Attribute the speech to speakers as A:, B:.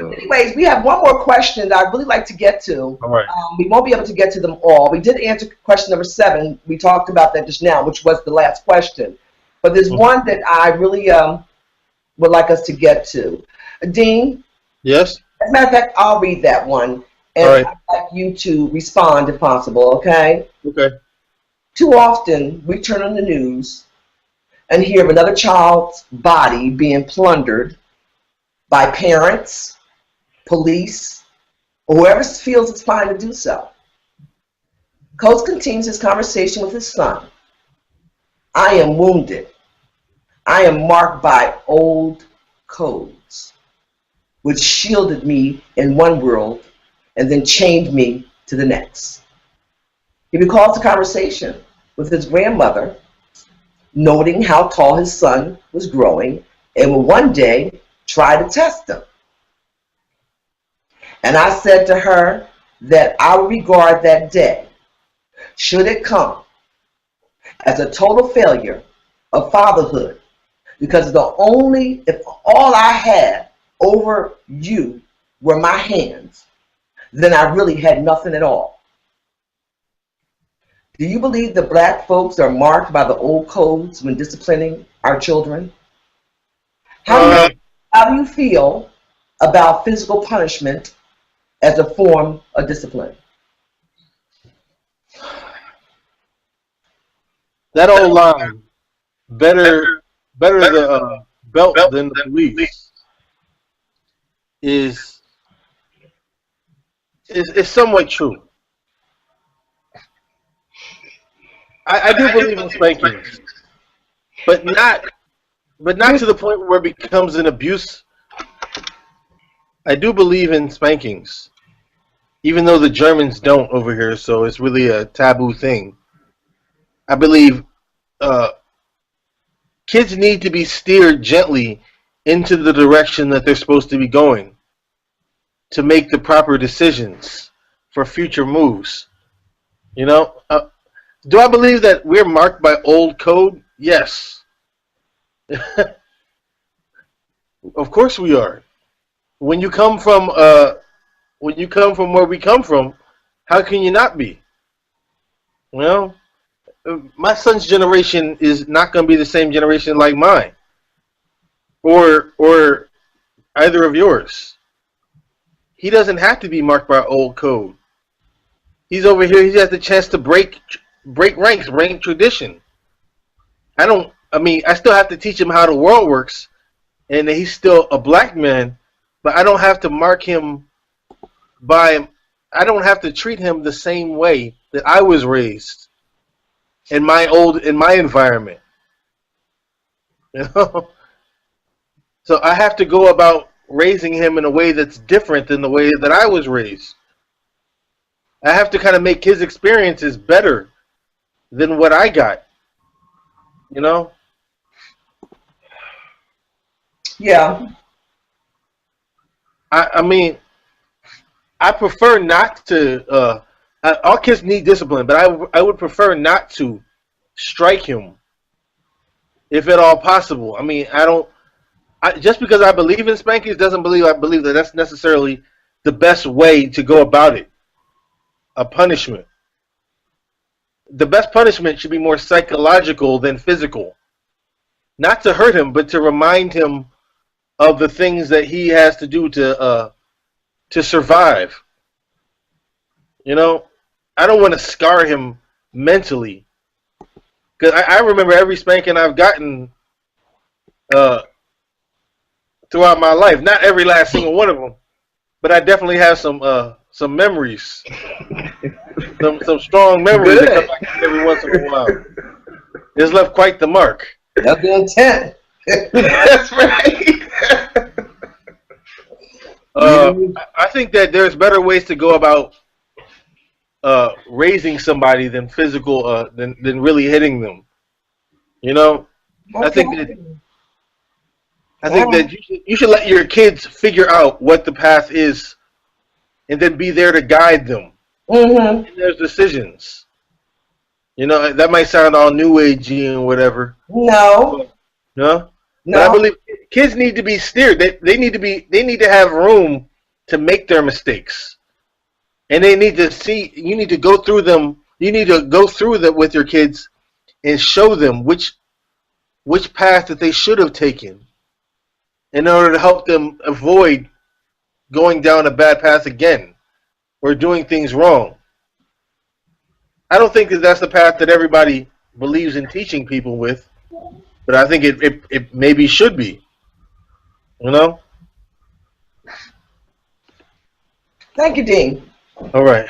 A: Anyways, we have one more question that I'd really like to get to.
B: All right.
A: We won't be able to get to them all. We did answer question number 7. We talked about that just now, which was the last question. But there's one that I really would like us to get to. Dean?
B: Yes?
A: As a matter of fact, I'll read that one. And
B: All right.
A: I'd like you to respond if possible, okay?
B: Okay.
A: Too often, we turn on the news and hear of another child's body being plundered by parents, police, or whoever feels it's fine to do so. Coates continues his conversation with his son. I am wounded. I am marked by old codes, which shielded me in one world and then chained me to the next. He recalls the conversation with his grandmother, noting how tall his son was growing and will one day try to test him. And I said to her that I would regard that day, should it come, as a total failure of fatherhood, because if all I had over you were my hands, then I really had nothing at all. Do you believe that black folks are marked by the old codes when disciplining our children? How do you feel about physical punishment as a form of discipline?
B: That old line, better the belt than the police, is somewhat true. I do believe in spankings, but not to the point where it becomes an abuse. I do believe in spankings, even though the Germans don't over here, so it's really a taboo thing. I believe kids need to be steered gently into the direction that they're supposed to be going to make the proper decisions for future moves. You know, do I believe that we're marked by old code? Yes. Of course we are. When you come from where we come from, how can you not be? Well, my son's generation is not going to be the same generation like mine, or either of yours. He doesn't have to be marked by old code. He's over here. He has the chance to break ranks, break tradition. I still have to teach him how the world works, and he's still a black man, but I don't have to mark him by. I don't have to treat him the same way that I was raised in my environment. You know? So I have to go about raising him in a way that's different than the way that I was raised. I have to kind of make his experiences better than what I got. You know?
A: Yeah.
B: I mean, I prefer not to. All kids need discipline, but I would prefer not to strike him, if at all possible. I mean, just because I believe in spankings doesn't I believe that that's necessarily the best way to go about it. A punishment. The best punishment should be more psychological than physical. Not to hurt him, but to remind him of the things that he has to do to survive. You know, I don't want to scar him mentally. Because I remember every spanking I've gotten throughout my life. Not every last single one of them, but I definitely have some memories. some strong memories that come back every once in a while. It's left quite the mark.
A: That's the intent.
B: That's right. I think that there's better ways to go about raising somebody than physical, than really hitting them. You know, okay. I think that you should let your kids figure out what the path is, and then be there to guide them in their decisions. You know, that might sound all new agey and whatever. No. But I believe kids need to be steered. They need to have room to make their mistakes. And they need to see, you need to go through them, you need to go through that with your kids and show them which path that they should have taken in order to help them avoid going down a bad path again or doing things wrong. I don't think that that's the path that everybody believes in teaching people with, but I think it maybe should be. You know?
A: Thank you, Dean.
B: All right.